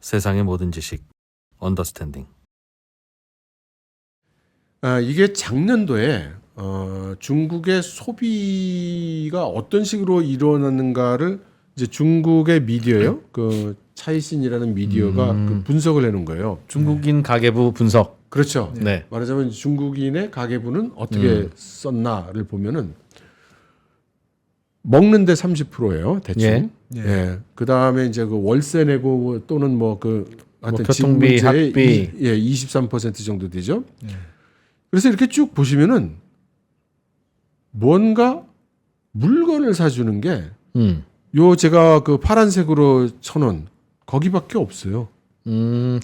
세상의 모든 지식 언더스탠딩. 이게 작년도에 중국의 소비가 어떤 식으로 일어났는가를 이제 중국의 미디어요, 그 차이신이라는 미디어가 그 분석을 해놓은 거예요. 중국인 가계부 분석. 그렇죠. 네. 말하자면 중국인의 가계부는 어떻게 썼나를 보면은 먹는데 30%예요, 대충. 예. 그 다음에 이제 그 월세 내고 또는 뭐 그 하여튼 교통비, 학비. 23% 정도 되죠. 그래서 이렇게 쭉 보시면은 뭔가 물건을 사주는 게 요 제가 그 파란색으로 쳐놓은 거기밖에 없어요.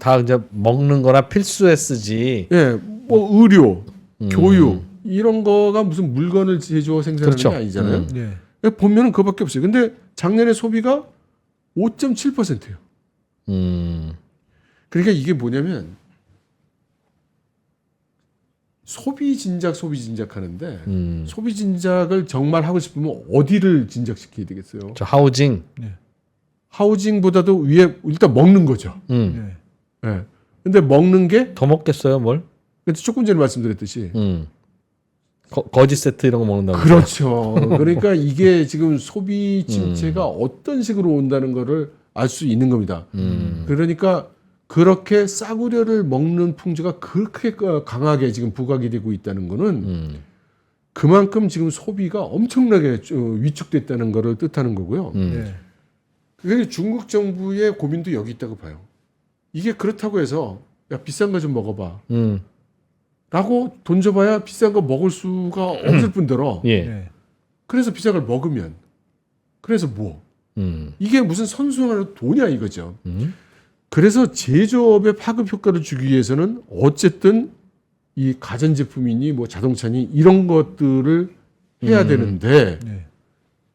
다 이제 먹는 거나 필수에 쓰지. 예, 뭐 의료, 교육 이런 거가 무슨 물건을 제조하고 생산하는 그렇죠. 게 아니잖아요. 보면은 그거밖에 없어요. 근데 작년에 소비가 5.7%예요. 그러니까 이게 뭐냐면 소비 진작 하는데 소비 진작을 정말 하고 싶으면 어디를 진작시켜야 되겠어요? 저 하우징. 하우징보다도 위에 일단 먹는 거죠. 예. 근데 먹는 게 더 먹겠어요, 뭘? 조금 전에 말씀드렸듯이 거지 세트 이런 거 먹는다고. 그렇죠. 그러니까 이게 지금 소비 침체가 어떤 식으로 온다는 거를 알 수 있는 겁니다. 그러니까 그렇게 싸구려를 먹는 풍조가 그렇게 강하게 지금 부각이 되고 있다는 거는 그만큼 지금 소비가 엄청나게 위축됐다는 거를 뜻하는 거고요. 그래서 중국 정부의 고민도 여기 있다고 봐요. 이게 그렇다고 해서 야 비싼 거 좀 먹어봐 라고 돈 줘봐야 비싼 거 먹을 수가 없을 뿐더러 그래서 비싼 걸 먹으면 그래서 뭐 이게 무슨 선순환으로 도냐 이거죠. 그래서 제조업에 파급 효과를 주기 위해서는 어쨌든 이 가전제품이니 뭐 자동차니 이런 것들을 해야 되는데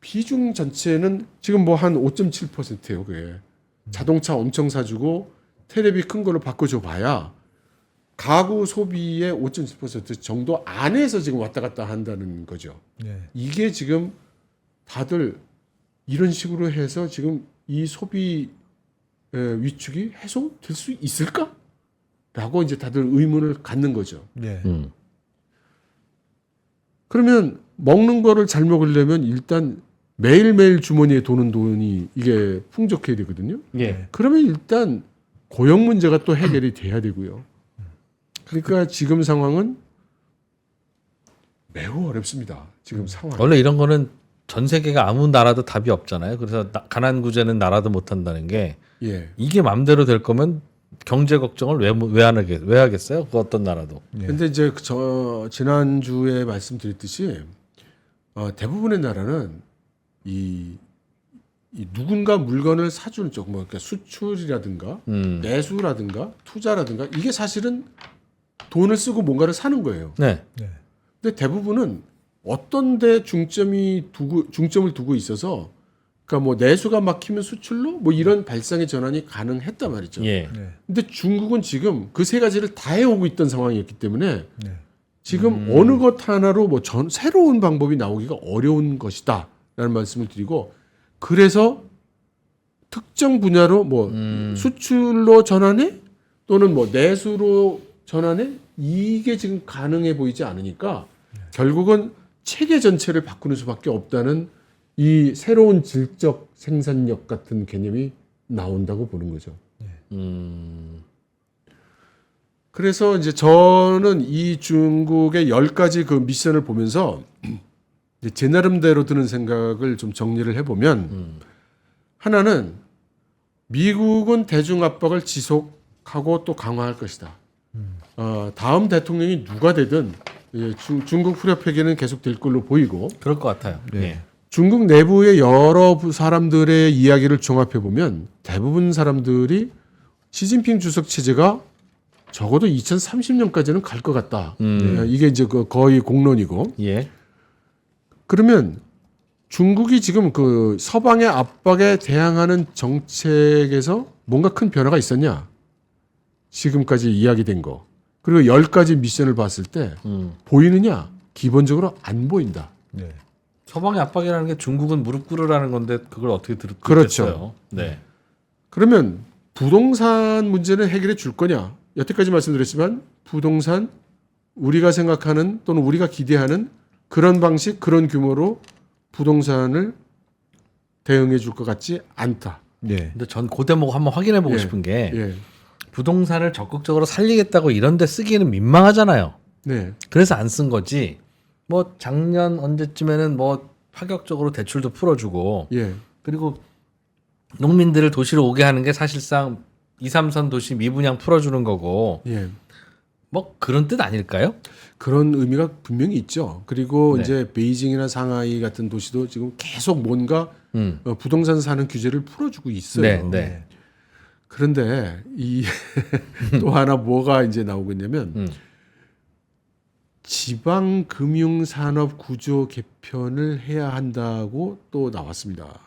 비중 전체는 지금 뭐 한 5.7%예요. 그게 자동차 엄청 사주고 테레비 큰 걸로 바꿔줘 봐야 가구 소비의 5.7% 정도 안에서 지금 왔다 갔다 한다는 거죠. 이게 지금 다들 이런 식으로 해서 지금 이 소비 위축이 해소될 수 있을까? 라고 이제 다들 의문을 갖는 거죠. 그러면 먹는 거를 잘 먹으려면 일단 매일매일 주머니에 도는 돈이 이게 풍족해야 되거든요. 그러면 일단 고용 문제가 또 해결이 돼야 되고요. 그러니까 지금 상황은 매우 어렵습니다. 지금 상황. 원래 이런 거는 전 세계가 아무 나라도 답이 없잖아요. 그래서 가난 구제는 나라도 못 한다는 게 이게 맘대로 될 거면 경제 걱정을 왜 하겠어요? 그 어떤 나라도. 근데 이제 저 지난주에 말씀드렸듯이 대부분의 나라는 이 누군가 물건을 사주는 쪽, 뭐 그러니까 수출이라든가 내수라든가 투자라든가 이게 사실은 돈을 쓰고 뭔가를 사는 거예요. 근데 대부분은 어떤 데 중점을 두고 있어서 그러니까 뭐 내수가 막히면 수출로 뭐 이런 발상의 전환이 가능했단 말이죠. 근데 중국은 지금 그 세 가지를 다 해오고 있던 상황이었기 때문에 지금 어느 것 하나로 뭐 새로운 방법이 나오기가 어려운 것이다 라는 말씀을 드리고 그래서 특정 분야로 뭐 수출로 전환해 또는 뭐 내수로 전환해 이게 지금 가능해 보이지 않으니까 결국은 체계 전체를 바꾸는 수밖에 없다는 이 새로운 질적 생산력 같은 개념이 나온다고 보는 거죠. 그래서 이제 저는 이 중국의 10가지 그 미션을 보면서 이제 제 나름대로 드는 생각을 좀 정리를 해보면 하나는 미국은 대중 압박을 지속하고 또 강화할 것이다. 다음 대통령이 누가 되든 중국 후려 폐기는 계속 될 걸로 보이고 그럴 것 같아요. 중국 내부의 여러 사람들의 이야기를 종합해 보면 대부분 사람들이 시진핑 주석 체제가 적어도 2030년까지는 갈 것 같다. 이게 이제 거의 공론이고. 그러면 중국이 지금 그 서방의 압박에 대항하는 정책에서 뭔가 큰 변화가 있었냐? 지금까지 이야기된 거. 그리고 10가지 미션을 봤을 때 보이느냐? 기본적으로 안 보인다. 서방의 압박이라는 게 중국은 무릎 꿇으라는 건데 그걸 어떻게 그렇죠. 네. 그러면 부동산 문제는 해결해 줄 거냐? 여태까지 말씀드렸지만 부동산 우리가 생각하는 또는 우리가 기대하는 그런 방식, 그런 규모로 부동산을 대응해 줄 것 같지 않다. 예. 근데 전 그 대목 한번 확인해 보고 예. 싶은 게 예. 부동산을 적극적으로 살리겠다고 이런 데 쓰기에는 민망하잖아요. 네. 그래서 안 쓴 거지. 뭐 작년 언제쯤에는 뭐 파격적으로 대출도 풀어주고 예. 그리고 농민들을 도시로 오게 하는 게 사실상 2, 3선 도시 미분양 풀어주는 거고 예. 뭐 그런 뜻 아닐까요? 그런 의미가 분명히 있죠. 그리고 네. 이제 베이징이나 상하이 같은 도시도 지금 계속 뭔가 음. 부동산 사는 규제를 풀어주고 있어요. 네, 네. 그런데 이 또 하나 뭐가 이제 나오고 있냐면 지방 금융 산업 구조 개편을 해야 한다고 또 나왔습니다.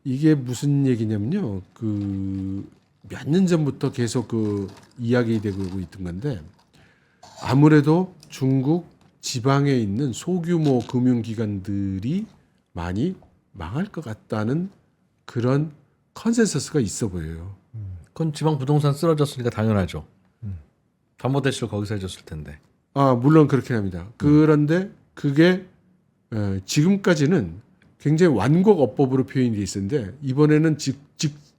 이게 무슨 얘기냐면요. 그 몇 년 전부터 계속 그 이야기되고 있던 건데 아무래도 중국 지방에 있는 소규모 금융기관들이 많이 망할 것 같다는 그런 컨센서스가 있어 보여요. 그건 지방 부동산 쓰러졌으니까 당연하죠. 담보대출 거기서 해줬을 텐데. 아, 물론 그렇긴 합니다. 그런데 그게 지금까지는 굉장히 완곡어법으로 표현이 돼 있었는데 이번에는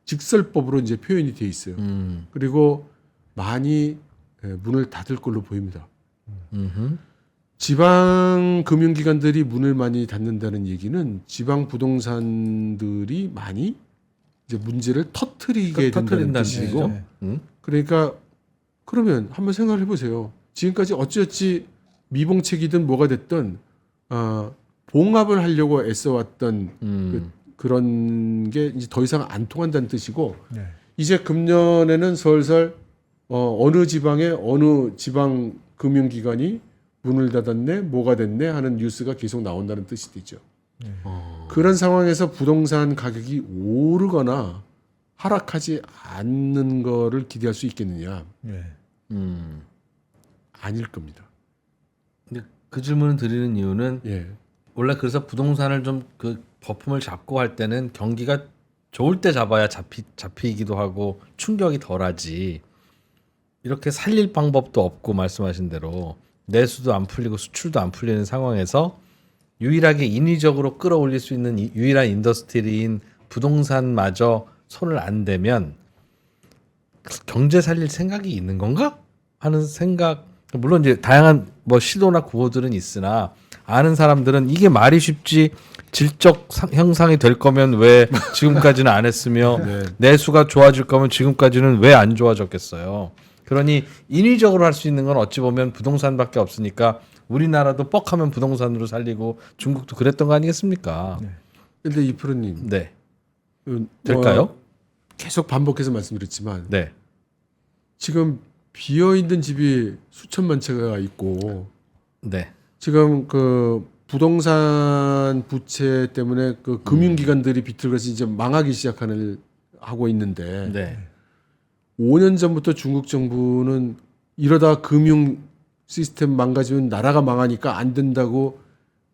직설법으로 이제 표현이 돼 있어요. 그리고 많이 문을 닫을 걸로 보입니다. 지방 금융기관들이 문을 많이 닫는다는 얘기는 지방 부동산들이 많이 이제 문제를 터트리게 된다는 뜻이고, 그러니까 그러면 한번 생각을 해보세요. 지금까지 어찌어찌 미봉책이든 뭐가 됐든 봉합을 하려고 애써왔던 그런 게 이제 더 이상 안 통한다는 뜻이고, 네. 이제 금년에는 설설 어느 지방에 어느 지방 금융기관이 문을 닫았네, 뭐가 됐네 하는 뉴스가 계속 나온다는 뜻이 되죠. 그런 상황에서 부동산 가격이 오르거나 하락하지 않는 거를 기대할 수 있겠느냐? 예. 아닐 겁니다. 근데 그 질문을 드리는 이유는 예. 원래 그래서 부동산을 좀 그 거품을 잡고 할 때는 경기가 좋을 때 잡아야 잡히기도 하고 충격이 덜하지. 이렇게 살릴 방법도 없고 말씀하신 대로 내수도 안 풀리고 수출도 안 풀리는 상황에서 유일하게 인위적으로 끌어올릴 수 있는 유일한 인더스트리인 부동산마저 손을 안 대면 경제 살릴 생각이 있는 건가 하는 생각. 물론 이제 다양한 뭐 시도나 구호들은 있으나 아는 사람들은 이게 말이 쉽지 질적 형상이 될 거면 왜 지금까지는 안 했으며 내수가 좋아질 거면 지금까지는 왜 안 좋아졌겠어요. 그러니 인위적으로 할 수 있는 건 어찌 보면 부동산밖에 없으니까 우리나라도 뻑하면 부동산으로 살리고 중국도 그랬던 거 아니겠습니까? 근데 이 프로님, 네. 될까요? 계속 반복해서 말씀드렸지만 네. 지금 비어 있는 집이 수천만 채가 있고 네. 지금 그 부동산 부채 때문에 그 금융기관들이 비틀거려서 이제 망하기 하고 있는데 네. 5년 전부터 중국 정부는 이러다 금융 시스템 망가지면 나라가 망하니까 안 된다고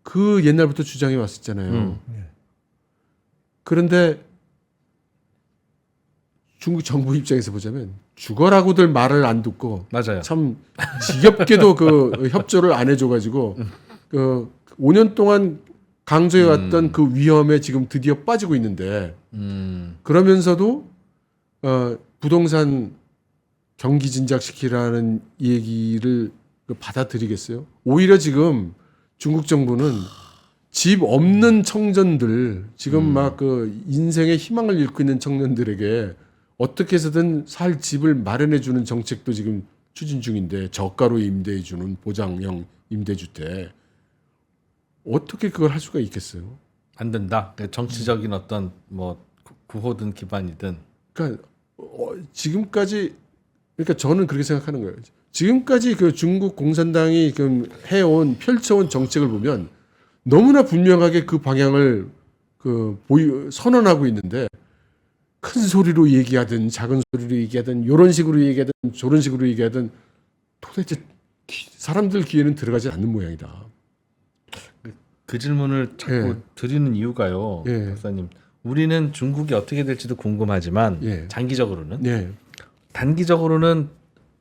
그 옛날부터 주장해 왔었잖아요. 그런데 중국 정부 입장에서 보자면 죽어라고들 말을 안 듣고 맞아요. 참 지겹게도 그 협조를 안 해줘가지고 그 5년 동안 강조해왔던 그 위험에 지금 드디어 빠지고 있는데 그러면서도 부동산 경기 진작시키라는 얘기를 받아들이겠어요? 오히려 지금 중국 정부는 집 없는 청년들 지금 막 그 인생의 희망을 잃고 있는 청년들에게 어떻게 해서든 살 집을 마련해 주는 정책도 지금 추진 중인데 저가로 임대해 주는 보장형 임대주택 어떻게 그걸 할 수가 있겠어요? 안 된다. 정치적인 어떤 뭐 구호든 기반이든. 그러니까 지금까지 그러니까 저는 그렇게 생각하는 거예요. 지금까지 그 중국 공산당이 그 해온 펼쳐온 정책을 보면 너무나 분명하게 그 방향을 선언하고 있는데 큰 소리로 얘기하든 작은 소리로 얘기하든 이런 식으로 얘기하든 저런 식으로 얘기하든 도대체 사람들 귀에는 들어가지 않는 모양이다. 그 질문을 자꾸 예. 드리는 이유가요. 예. 박사님. 우리는 중국이 어떻게 될지도 궁금하지만 예. 장기적으로는 네. 단기적으로는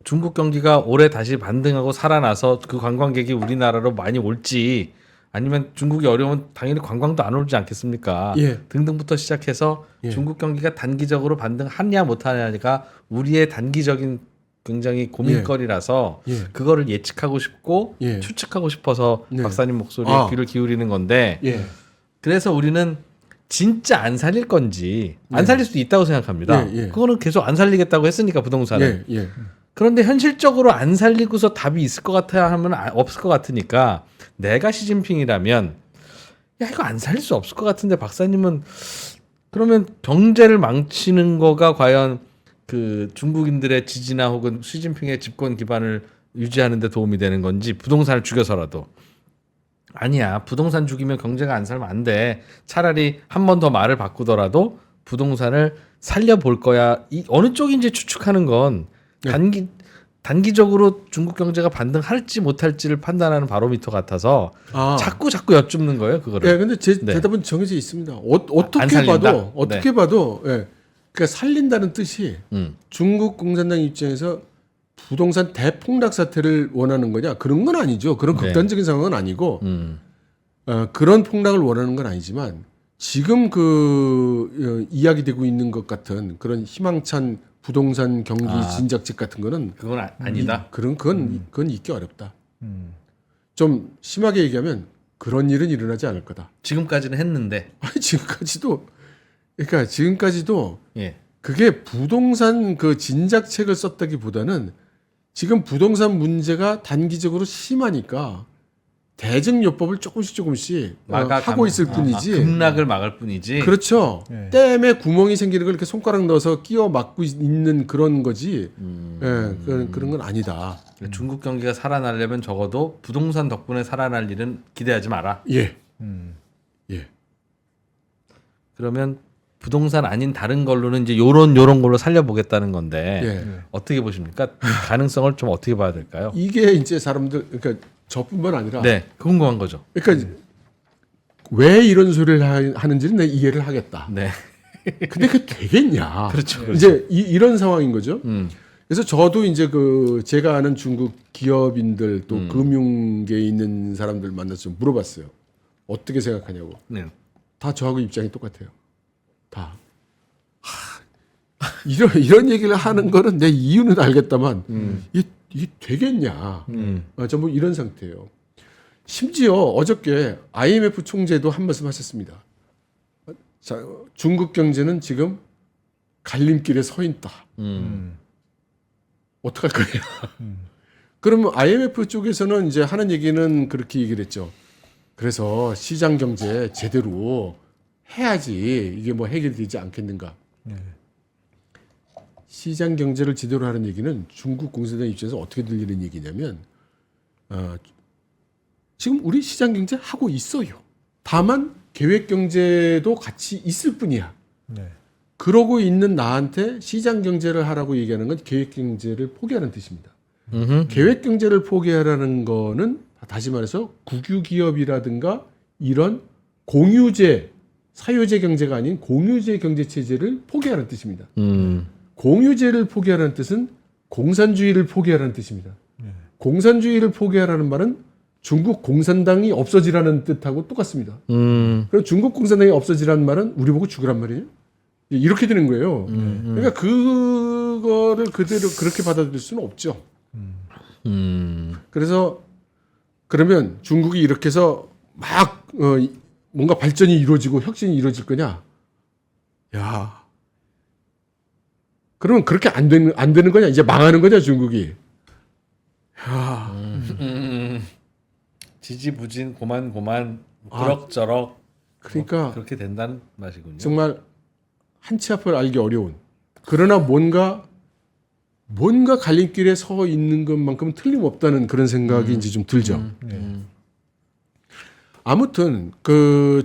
중국 경기가 올해 다시 반등하고 살아나서 그 관광객이 우리나라로 많이 올지 아니면 중국이 어려우면 당연히 관광도 안 오지 않겠습니까? 예. 등등부터 시작해서 예. 중국 경기가 단기적으로 반등하냐 못하냐가 우리의 단기적인 굉장히 고민거리라서 예. 그거를 예측하고 싶고 예. 추측하고 싶어서 네. 박사님 목소리에 아. 귀를 기울이는 건데 예. 그래서 우리는 진짜 안 살릴 건지 안 살릴 수도 있다고 생각합니다. 예, 예. 그거는 계속 안 살리겠다고 했으니까 부동산은. 예. 예. 그런데 현실적으로 안 살리고서 답이 있을 것 같아야 하면 없을 것 같으니까 내가 시진핑이라면 야 이거 안 살릴 수 없을 것 같은데 박사님은 그러면 경제를 망치는 거가 과연 그 중국인들의 지지나 혹은 시진핑의 집권 기반을 유지하는 데 도움이 되는 건지 부동산을 죽여서라도 아니야 부동산 죽이면 경제가 안 살면 안 돼 차라리 한 번 더 말을 바꾸더라도 부동산을 살려볼 거야 이 어느 쪽인지 추측하는 건 네. 단기적으로 중국 경제가 반등할지 못할지를 판단하는 바로미터 같아서 아. 자꾸 여쭙는 거예요 그거를. 예, 근데 제 네. 대답은 정해져 있습니다. 안 어떻게 살린다? 봐도 어떻게 봐도 예. 그러니까 살린다는 뜻이 중국 공산당 입장에서 부동산 대폭락 사태를 원하는 거냐 그런 건 아니죠. 그런 네. 극단적인 상황은 아니고 그런 폭락을 원하는 건 아니지만 지금 이야기되고 있는 것 같은 그런 희망찬 부동산 경기 진작책 같은 거는 그건 아니다. 그건 있기 어렵다. 좀 심하게 얘기하면 그런 일은 일어나지 않을 거다. 지금까지는 했는데 아니 지금까지도 예. 그게 부동산 그 진작책을 썼다기보다는 지금 부동산 문제가 단기적으로 심하니까 대증요법을 조금씩 하고 있을 뿐이지. 급락을 막을 뿐이지. 그렇죠. 네. 댐에 구멍이 생기는 걸 이렇게 손가락 넣어서 끼워 막고 있는 그런 거지. 예, 그런 건 아니다. 중국 경기가 살아나려면 적어도 부동산 덕분에 살아날 일은 기대하지 마라. 예. 음. 예. 그러면 부동산 아닌 다른 걸로는 이제 요런 걸로 살려보겠다는 건데 예. 어떻게 보십니까? 가능성을 좀 어떻게 봐야 될까요? 이게 이제 사람들 그러니까 저뿐만 아니라 네, 궁금한 거죠. 그러니까 왜 이런 소리를 하는지는 내가 이해를 하겠다. 네, 근데 그게 되겠냐? 그렇죠. 이제 이런 상황인 거죠. 음. 그래서 저도 이제 제가 아는 중국 기업인들 또 금융계에 있는 사람들 만나서 좀 물어봤어요. 어떻게 생각하냐고. 네. 다 저하고 입장이 똑같아요. 다. 이런 얘기를 하는 거는 내 이유는 알겠다만 이게 되겠냐? 전부 이런 상태예요. 심지어 어저께 IMF 총재도 한 말씀 하셨습니다. 자, 중국 경제는 지금 갈림길에 서 있다. 어떡할 거냐? 그러면 IMF 쪽에서는 이제 하는 얘기는 그렇게 얘기를 했죠. 그래서 시장 경제 제대로 해야지 이게 뭐 해결되지 않겠는가? 시장 경제를 제대로 하는 얘기는 중국 공산당 입장에서 어떻게 들리는 얘기냐면 지금 우리 시장 경제 하고 있어요. 다만 계획 경제도 같이 있을 뿐이야. 네. 그러고 있는 나한테 시장 경제를 하라고 얘기하는 건 계획 경제를 포기하는 뜻입니다. 계획 경제를 포기하라는 거는 다시 말해서 국유 기업이라든가 이런 공유제, 사유제 경제가 아닌 공유제 경제 체제를 포기하라는 뜻입니다. 공유제를 포기하라는 뜻은 공산주의를 포기하라는 뜻입니다. 공산주의를 포기하라는 말은 중국 공산당이 없어지라는 뜻하고 똑같습니다. 그럼 중국 공산당이 없어지라는 말은 우리 보고 죽으란 말이에요. 이렇게 되는 거예요. 그러니까 그거를 그대로 그렇게 받아들일 수는 없죠. 그래서 그러면 중국이 이렇게 해서 막 뭔가 발전이 이루어지고 혁신이 이루어질 거냐? 야, 그러면 그렇게 안 되는 거냐? 이제 망하는 거냐 중국이? 야, 지지부진 고만 그럭저럭 그러니까 그렇게 된다는 맛이군요. 정말 한치 앞을 알기 어려운. 그러나 뭔가 갈림길에 서 있는 것만큼은 틀림없다는 그런 생각이 이제 좀 들죠. 아무튼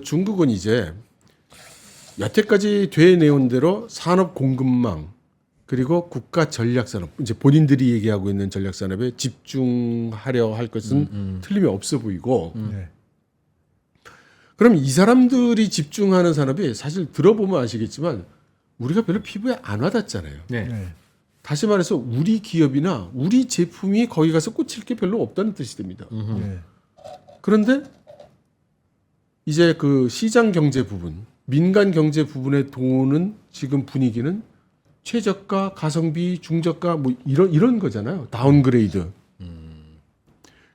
중국은 이제 여태까지 되내온 대로 산업 공급망 그리고 국가 전략산업 이제 본인들이 얘기하고 있는 전략산업에 집중하려 할 것은 틀림이 없어 보이고 네. 그럼 이 사람들이 집중하는 산업이 사실 들어보면 아시겠지만 우리가 별로 피부에 안 와닿잖아요. 네. 네. 다시 말해서 우리 기업이나 우리 제품이 거기 가서 꽂힐 게 별로 없다는 뜻이 됩니다. 네. 그런데 이제 그 시장 경제 부분, 민간 경제 부분에 도는 지금 분위기는 최저가, 가성비, 중저가 뭐 이런 거잖아요. 다운그레이드.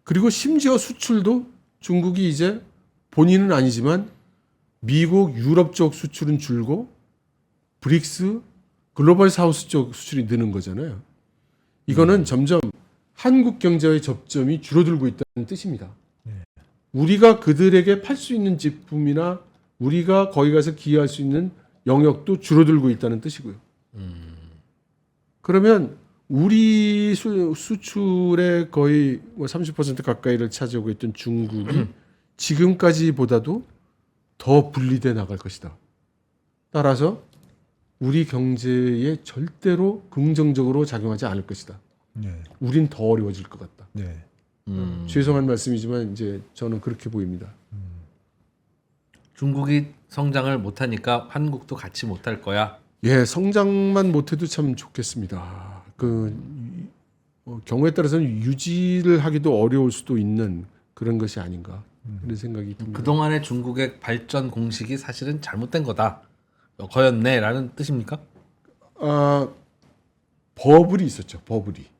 그리고 심지어 수출도 중국이 이제 본인은 아니지만 미국, 유럽 쪽 수출은 줄고 브릭스, 글로벌 사우스 쪽 수출이 느는 거잖아요. 이거는 점점 한국 경제의 접점이 줄어들고 있다는 뜻입니다. 우리가 그들에게 팔 수 있는 제품이나 우리가 거기 가서 기여할 수 있는 영역도 줄어들고 있다는 뜻이고요. 그러면 우리 수출의 거의 뭐 30% 가까이를 차지하고 있던 중국이 지금까지보다도 더 분리돼 나갈 것이다. 따라서 우리 경제에 절대로 긍정적으로 작용하지 않을 것이다. 네. 우린 더 어려워질 것 같다. 네. 죄송한 말씀이지만 이제 저는 그렇게 보입니다. 중국이 성장을 못하니까 한국도 같이 못할 거야. 예, 성장만 못해도 참 좋겠습니다. 경우에 따라서는 유지를 하기도 어려울 수도 있는 그런 것이 아닌가 그런 생각이 듭니다. 그동안의 중국의 발전 공식이 사실은 잘못된 거였네라는 뜻입니까? 버블이 있었죠. 버블이.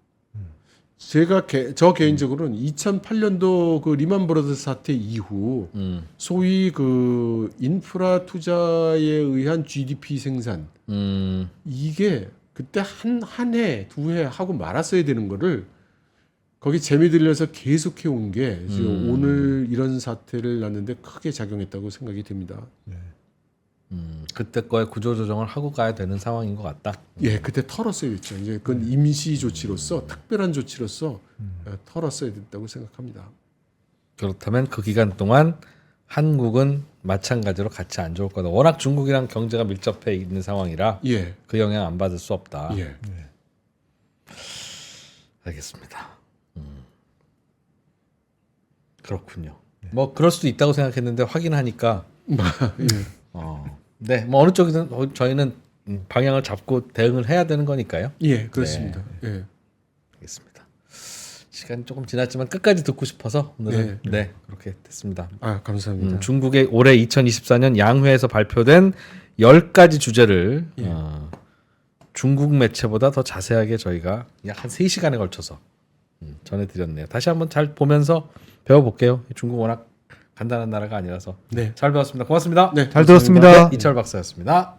저 개인적으로는 2008년도 그 리만 브러더스 사태 이후 소위 그 인프라 투자에 의한 GDP 생산 이게 그때 한 해, 두 해 하고 말았어야 되는 거를 거기 재미 들려서 계속해 온 게 지금 오늘 이런 사태를 낳는데 크게 작용했다고 생각이 됩니다. 그때 거에 구조 조정을 하고 가야 되는 상황인 것 같다. 예, 그때 털었어야 됐죠. 이제 그건 임시 조치로서 특별한 조치로서 털었어야 됐다고 생각합니다. 그렇다면 그 기간 동안 한국은 마찬가지로 같이 안 좋을 거다. 워낙 중국이랑 경제가 밀접해 있는 상황이라 예, 그 영향 안 받을 수 없다. 예. 알겠습니다. 그렇군요. 뭐 그럴 수도 있다고 생각했는데 확인하니까 예. 네, 뭐 어느 쪽이든 저희는 방향을 잡고 대응을 해야 되는 거니까요. 예, 그렇습니다. 예. 알겠습니다. 시간이 조금 지났지만 끝까지 듣고 싶어서 오늘은 네, 그렇게 됐습니다. 감사합니다. 중국의 올해 2024년 양회에서 발표된 10가지 주제를 중국 매체보다 더 자세하게 저희가 약 한 3시간에 걸쳐서 전해드렸네요. 다시 한번 잘 보면서 배워볼게요. 중국 워낙 간단한 나라가 아니라서 네. 잘 배웠습니다. 고맙습니다. 네, 잘 들었습니다. 이철 박사였습니다.